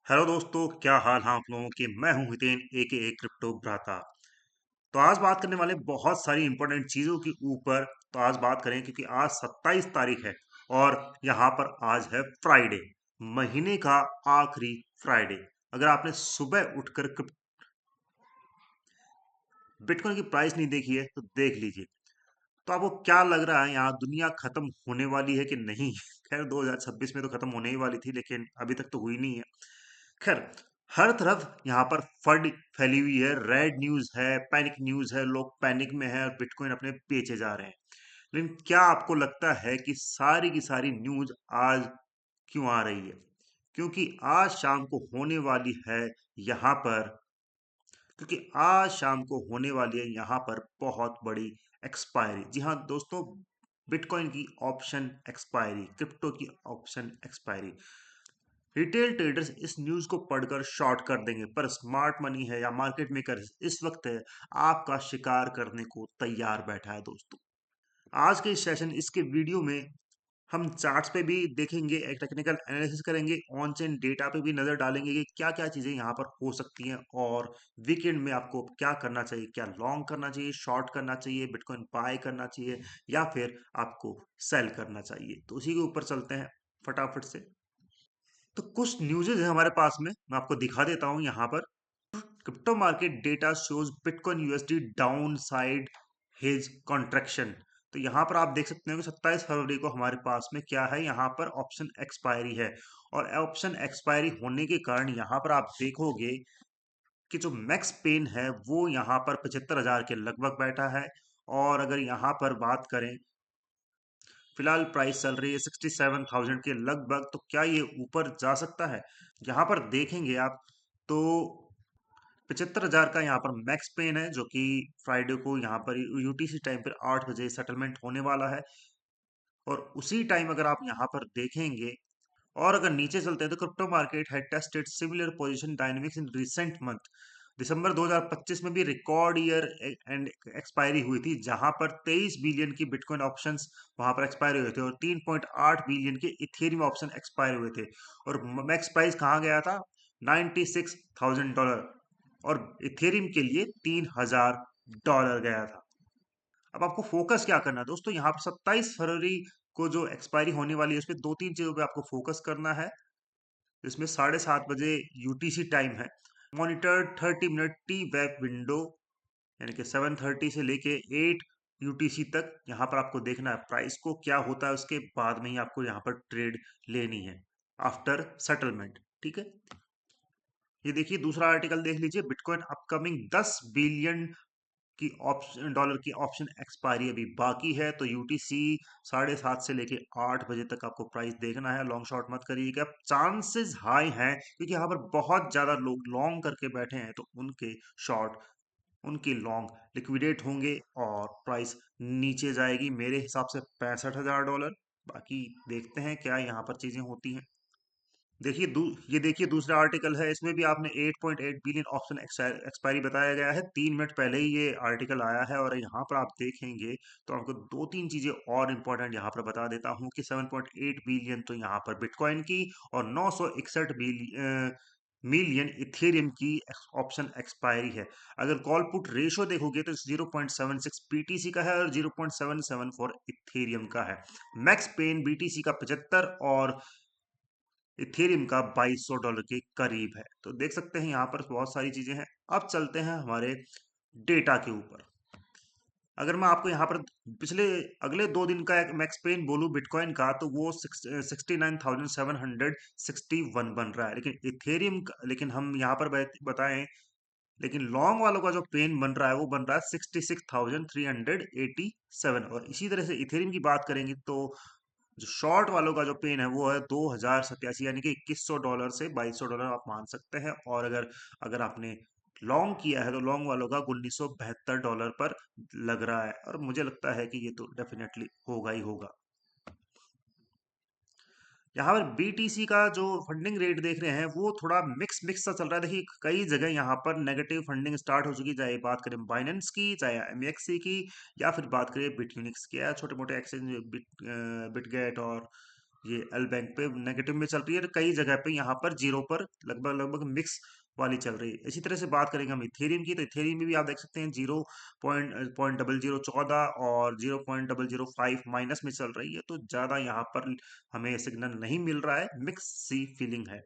Hello दोस्तों, क्या हाल हैं आप लोगों के। मैं हूं हितेन ए क्रिप्टो भ्राता। तो आज बात करने वाले बहुत सारी इंपॉर्टेंट चीजों के ऊपर। तो आज बात करें क्योंकि आज 27 तारीख है और यहाँ पर आज है फ्राइडे, महीने का आखिरी फ्राइडे। अगर आपने सुबह उठकर बिटकॉइन की प्राइस नहीं देखी है तो देख लीजिए। तो आपको क्या लग रहा है, यहाँ दुनिया खत्म होने वाली है कि नहीं? खैर 2026 में तो खत्म होने ही वाली थी, लेकिन अभी तक तो हुई नहीं है। खैर, हर तरफ यहाँ पर फड फैली हुई है, रेड न्यूज है, पैनिक न्यूज है, लोग पैनिक में है और बिटकॉइन अपने बेचे जा रहे हैं। लेकिन क्या आपको लगता है कि सारी की सारी न्यूज आज क्यों आ रही है? क्योंकि आज शाम को होने वाली है यहाँ पर क्योंकि आज शाम को होने वाली है यहाँ पर बहुत बड़ी एक्सपायरी। जी हाँ दोस्तों, बिटकॉइन की ऑप्शन एक्सपायरी, क्रिप्टो की ऑप्शन एक्सपायरी। रिटेल ट्रेडर्स इस न्यूज को पढ़कर शॉर्ट कर देंगे, पर स्मार्ट मनी है या मार्केट मेकर इस वक्त है आपका शिकार करने को तैयार बैठा है दोस्तों। आज के इस सेशन, इसके वीडियो में हम चार्ट्स पे भी देखेंगे, एक टेक्निकल एनालिसिस करेंगे, ऑन चेन डेटा पे भी नजर डालेंगे कि क्या क्या चीजें यहाँ पर हो सकती हैं और वीकेंड में आपको क्या करना चाहिए, क्या लॉन्ग करना चाहिए, शॉर्ट करना चाहिए, बिटकॉइन बाय करना चाहिए या फिर आपको सेल करना चाहिए। तो उसी के ऊपर चलते हैं फटाफट से। तो कुछ न्यूज़ेज है हमारे पास में, मैं आपको दिखा देता हूं यहाँ पर। Crypto market data shows bitcoin USD down side his contraction. तो यहाँ पर आप देख सकते हो कि 27 फरवरी को हमारे पास में क्या है, यहाँ पर ऑप्शन एक्सपायरी है। और ऑप्शन एक्सपायरी होने के कारण यहाँ पर आप देखोगे कि जो मैक्स पेन है वो यहाँ पर 75,000 के लगभग बैठा है। और अगर यहाँ पर बात करें, फिलहाल प्राइस चल रही है 67,000 के लगभग। तो क्या ये ऊपर जा सकता है? यहाँ पर देखेंगे आप तो 75,000 का यहाँ पर मैक्स पेन है, जो कि फ्राइडे को यहाँ पर यूटीसी टाइम पर 8 बजे सेटलमेंट होने वाला है। और उसी टाइम अगर आप यहाँ पर देखेंगे और अगर नीचे चलते हैं तो क्रिप्टो मार्केट है tested similar position dynamics in recent month. दिसंबर 2025 में भी रिकॉर्ड ईयर एंड एक्सपायरी हुई थी, जहां पर 23 बिलियन की बिटकॉइन ऑप्शंस वहां पर एक्सपायर हुए थे और 3.8 बिलियन के इथेरियम ऑप्शन एक्सपायर हुए थे। और मैक्स प्राइस कहाँ गया था? $96,000। और इथेरियम के लिए $3,000 गया था। अब आपको फोकस क्या करना है दोस्तों, यहाँ पर 27 फरवरी को जो एक्सपायरी होने वाली है उसमें दो तीन चीजों पे आपको फोकस करना है। इसमें 7:30 बजे यूटीसी टाइम है। Monitor 30 minute T web window, यानी कि 7:30 से लेके 8 यूटीसी तक यहाँ पर आपको देखना है प्राइस को क्या होता है। उसके बाद में ही आपको यहाँ पर ट्रेड लेनी है आफ्टर सेटलमेंट। ठीक है, ये देखिए दूसरा आर्टिकल देख लीजिए, बिटकॉइन अपकमिंग 10 बिलियन की ऑप्शन डॉलर की ऑप्शन एक्सपायरी अभी बाकी है। तो यूटीसी 7:30 से लेके 8 बजे तक आपको प्राइस देखना है। लॉन्ग शॉर्ट मत करिएगा, चांसेस हाई हैं क्योंकि यहाँ पर बहुत ज्यादा लोग लॉन्ग करके बैठे हैं, तो उनके शॉर्ट, उनके लॉन्ग लिक्विडेट होंगे और प्राइस नीचे जाएगी मेरे हिसाब से $65,000। बाकी देखते हैं क्या यहाँ पर चीजें होती हैं। देखिए ये देखिए दूसरा आर्टिकल है, इसमें भी आपने 8.8 बिलियन ऑप्शन एक्सपायरी बताया गया है। 3 मिनट पहले ही ये आर्टिकल आया है और यहाँ पर आप देखेंगे तो आपको दो तीन चीजें और इम्पोर्टेंट यहाँ पर बता देता हूँ कि 7.8 बिलियन तो यहाँ पर बिटकॉइन की और 961 मिलियन इथेरियम की ऑप्शन एक्सपायरी है। अगर कॉल पुट रेशो देखोगे तो 0.76 बीटीसी का है और 0.77 इथेरियम का है। मैक्स पेन बीटीसी का 75 और इथेरियम का $2,200 के करीब है। तो देख सकते हैं यहाँ पर बहुत सारी चीजें हैं। अब चलते हैं हमारे डेटा के ऊपर। अगर मैं आपको यहाँ पर पिछले अगले 2 दिन का एक मैक्स पेन बोलूं बिटकॉइन का, तो वो 69,761 बन रहा है। लेकिन इथेरियम, लेकिन हम यहाँ पर बताएं, लेकिन लॉन्ग वालों का जो पेन बन रहा है वो बन रहा है 66,387। और इसी तरह से इथेरियम की बात करेंगे तो जो शॉर्ट वालों का जो पेन है वो है 2,087, यानी कि $2,100 से $2,200 आप मान सकते हैं। और अगर अगर आपने लॉन्ग किया है तो लॉन्ग वालों का $1,972 पर लग रहा है और मुझे लगता है कि ये तो डेफिनेटली होगा ही होगा। यहाँ पर बीटीसी का जो फंडिंग रेट देख रहे हैं वो थोड़ा मिक्स मिक्स सा चल रहा है। देखिए कई जगह यहाँ पर नेगेटिव फंडिंग स्टार्ट हो चुकी, चाहे बात करें बाइनेंस की, चाहे एमएक्सी की, या फिर बात करें बिटयूनिक्स की, या छोटे मोटे एक्सचेंज बिटगेट और ये एल बैंक पे नेगेटिव में चल रही है, और कई जगह पे यहाँ पर जीरो पर लगभग लगभग मिक्स वाली चल रही है। इसी तरह से बात करेंगे हम इथेरियम की, तो इथेरियम में भी आप देख सकते हैं 0.0014 और 0.005 माइनस में चल रही है, तो ज्यादा यहाँ पर हमें सिग्नल नहीं मिल रहा है, मिक्स सी फीलिंग है।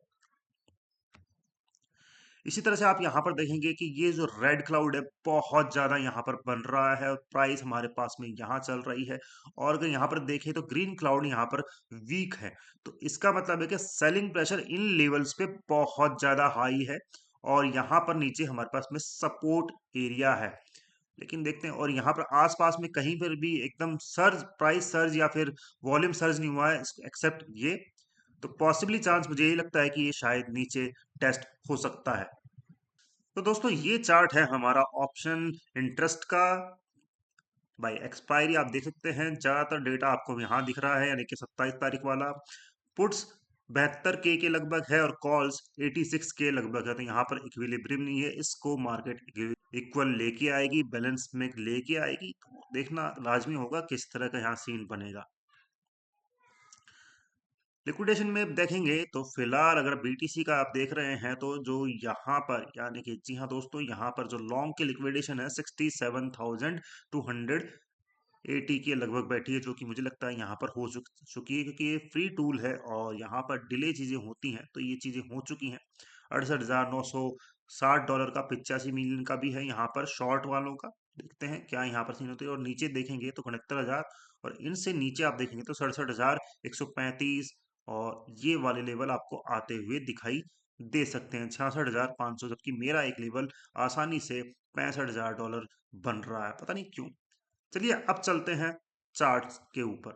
इसी तरह से आप यहाँ पर देखेंगे कि ये जो रेड क्लाउड है बहुत ज्यादा यहाँ पर बन रहा है, और प्राइस हमारे पास में यहाँ चल रही है। और अगर यहाँ पर देखें तो ग्रीन क्लाउड यहाँ पर वीक है, तो इसका मतलब है कि सेलिंग प्रेशर इन लेवल्स पे बहुत ज्यादा हाई है, और यहाँ पर नीचे हमारे पास में सपोर्ट एरिया है। लेकिन देखते हैं, और यहाँ पर आसपास में कहीं पर भी एकदम सर्ज, प्राइस सर्ज या फिर वॉल्यूम सर्ज नहीं हुआ है एक्सेप्ट ये, तो पॉसिबली चांस मुझे यही लगता है कि ये शायद नीचे टेस्ट हो सकता है। तो दोस्तों ये चार्ट है हमारा ऑप्शन इंटरेस्ट का बाय एक्सपायरी। आप देख सकते हैं ज्यादातर डेटा आपको यहाँ दिख रहा है, यानी कि 27 तारीख वाला। पुट्स 72K के लगभग है, और कॉल्स 86K लगभग है, तो यहाँ पर इक्विलिब्रियम नहीं है, इसको मार्केट इक्वल लेके आएगी, बैलेंस में लेके आएगी, तो देखना लाजमी होगा किस तरह का यहाँ सीन बनेगा। लिक्विडेशन में देखेंगे तो फिलहाल अगर बीटीसी का आप देख रहे हैं, तो जो यहाँ पर यानी कि जी हाँ दोस्तों, यहाँ पर जो लॉन्ग की लिक्विडेशन है 67,280 के लगभग बैठी है, जो कि मुझे लगता है यहाँ पर हो चुकी है, क्योंकि ये फ्री टूल है और यहाँ पर डिले चीजें होती हैं, तो ये चीजें हो चुकी हैं। $68,960 का, 85 मिलियन का भी है यहाँ पर शॉर्ट वालों का। देखते हैं क्या यहाँ पर सीन होती है, और नीचे देखेंगे तो 69,000, और इनसे नीचे आप देखेंगे तो 67,135, और ये वाले लेवल आपको आते हुए दिखाई दे सकते हैं, 66,500, जबकि मेरा एक लेवल आसानी से $65,000 बन रहा है, पता नहीं क्यों। चलिए अब चलते हैं चार्ट्स के ऊपर।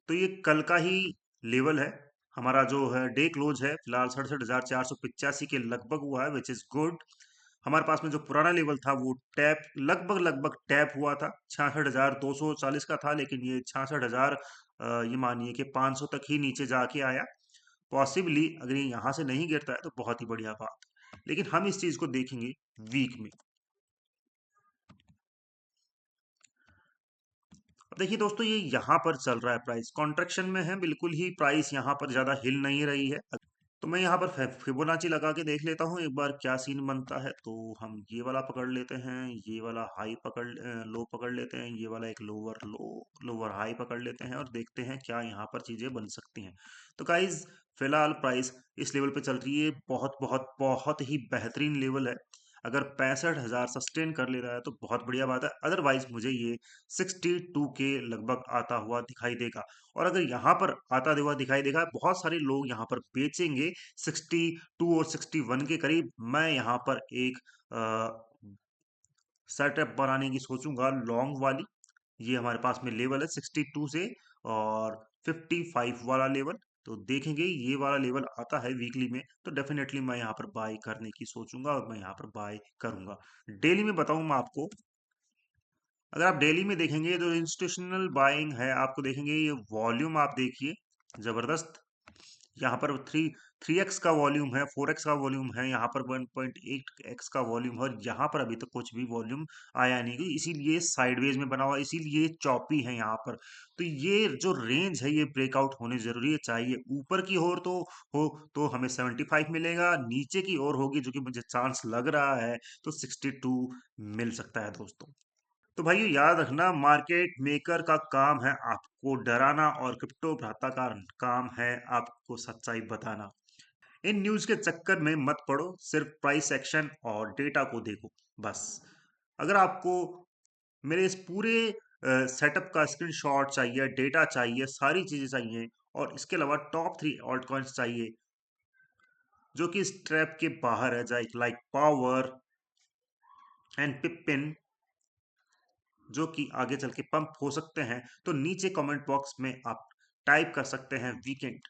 तो ये कल का ही लेवल है, हमारा जो है डे क्लोज है फिलहाल 67,485 के लगभग हुआ है, विच इज गुड। हमारे पास में जो पुराना लेवल था वो टैप लगभग लगभग टैप हुआ था, 66,240 का था, लेकिन ये 66,000 ये मानिए कि 500 तक ही नीचे जाके आया। पॉसिबली अगर ये यहाँ से नहीं गिरता है तो बहुत ही बढ़िया बात, लेकिन हम इस चीज को देखेंगे वीक में। अब देखिए दोस्तों, ये यहाँ पर चल रहा है, प्राइस कॉन्ट्रेक्शन में है, बिल्कुल ही प्राइस यहाँ पर ज्यादा हिल नहीं रही है। तो मैं यहाँ पर फिबोनाची लगा के देख लेता हूँ एक बार क्या सीन बनता है। तो हम ये वाला पकड़ लेते हैं, ये वाला हाई पकड़ लो पकड़ लेते हैं, ये वाला एक लोअर लो लोअर हाई पकड़ लेते हैं, और देखते हैं क्या यहाँ पर चीजें बन सकती हैं। तो गाइज फिलहाल प्राइस इस लेवल पे चल रही है, बहुत बहुत बहुत ही बेहतरीन लेवल है। अगर 65,000 सस्टेन कर ले रहा है तो बहुत बढ़िया बात है, अदरवाइज मुझे ये 62 के लगभग आता हुआ दिखाई देगा। और अगर यहाँ पर आता हुआ दिखाई देगा, बहुत सारे लोग यहाँ पर बेचेंगे 62 और 61 के करीब, मैं यहाँ पर एक सेटअप बनाने की सोचूंगा लॉन्ग वाली। ये हमारे पास में लेवल है 62 से और 55 वाला लेवल, तो देखेंगे ये वाला लेवल आता है वीकली में तो डेफिनेटली मैं यहाँ पर बाय करने की सोचूंगा, और मैं यहाँ पर बाय करूंगा। डेली में बताऊं मैं आपको, अगर आप डेली में देखेंगे तो इंस्टीट्यूशनल बाइंग है, आपको देखेंगे ये वॉल्यूम आप देखिए जबरदस्त। यहाँ पर 3x का वॉल्यूम है, 4x का वॉल्यूम है, यहाँ पर 1.8x का वॉल्यूम है, और यहाँ पर अभी तक कुछ भी वॉल्यूम आया नहीं है, इसीलिए साइडवेज में बना हुआ, इसीलिए चॉपी है यहाँ पर। तो ये जो रेंज है ये ब्रेकआउट होनी जरूरी है, चाहिए ऊपर की ओर तो हो तो हमें 75 मिलेगा, नीचे की ओर होगी जो कि मुझे चांस लग रहा है तो 62 मिल सकता है दोस्तों। तो भाइयों याद रखना, मार्केट मेकर का काम है आपको डराना, और क्रिप्टो भ्राता का काम है आपको सच्चाई बताना। इन न्यूज के चक्कर में मत पड़ो, सिर्फ प्राइस एक्शन और डेटा को देखो बस। अगर आपको मेरे इस पूरे सेटअप का स्क्रीनशॉट चाहिए, डेटा चाहिए, सारी चीजें चाहिए, और इसके अलावा टॉप 3 ऑल्ट कॉइन्स चाहिए जो कि इस ट्रैप के बाहर है, जाए लाइक पावर एंड पिपिन, जो कि आगे चल के पंप हो सकते हैं, तो नीचे कमेंट बॉक्स में आप टाइप कर सकते हैं वीकेंड,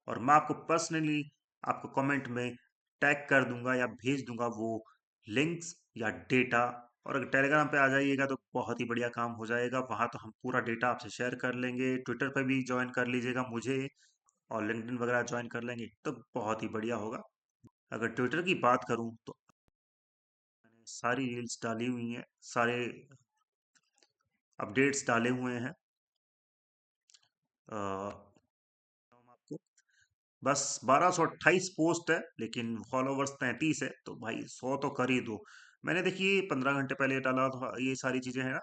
और मैं आपको पर्सनली आपको कमेंट में टैग कर दूंगा या भेज दूंगा वो लिंक्स या डेटा। और अगर टेलीग्राम पे आ जाइएगा तो बहुत ही बढ़िया काम हो जाएगा, वहां तो हम पूरा डेटा आपसे शेयर कर लेंगे। ट्विटर पे भी ज्वाइन कर लीजिएगा मुझे, और लिंक्डइन वगैरह ज्वाइन कर लेंगे तो बहुत ही बढ़िया होगा। अगर ट्विटर की बात करूं तो मैंने सारी रील्स डाली हुई हैं, सारे अपडेट्स डाले हुए हैं। हम आपको बस 1228 पोस्ट है, लेकिन फॉलोवर्स 33 है, तो भाई 100 तो कर ही दो। मैंने देखिए 15 घंटे पहले डाला था, ये सारी चीजें है ना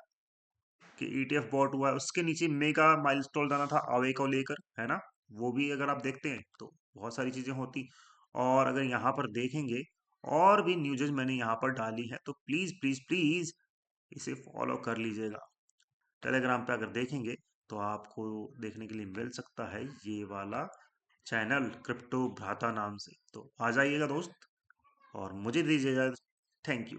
कि ईटीएफ बॉट हुआ है, उसके नीचे मेगा माइलस्टोन डाला था आवे को लेकर, है ना। वो भी अगर आप देखते हैं तो बहुत सारी चीजें होती। और अगर यहाँ पर देखेंगे, और भी न्यूज़ मैंने यहाँ पर डाली है, तो प्लीज प्लीज प्लीज इसे फॉलो कर लीजिएगा। टेलीग्राम पे अगर देखेंगे तो आपको देखने के लिए मिल सकता है ये वाला चैनल, क्रिप्टो भ्राता नाम से। तो आ जाइएगा दोस्त, और मुझे दीजिएगा। Thank you.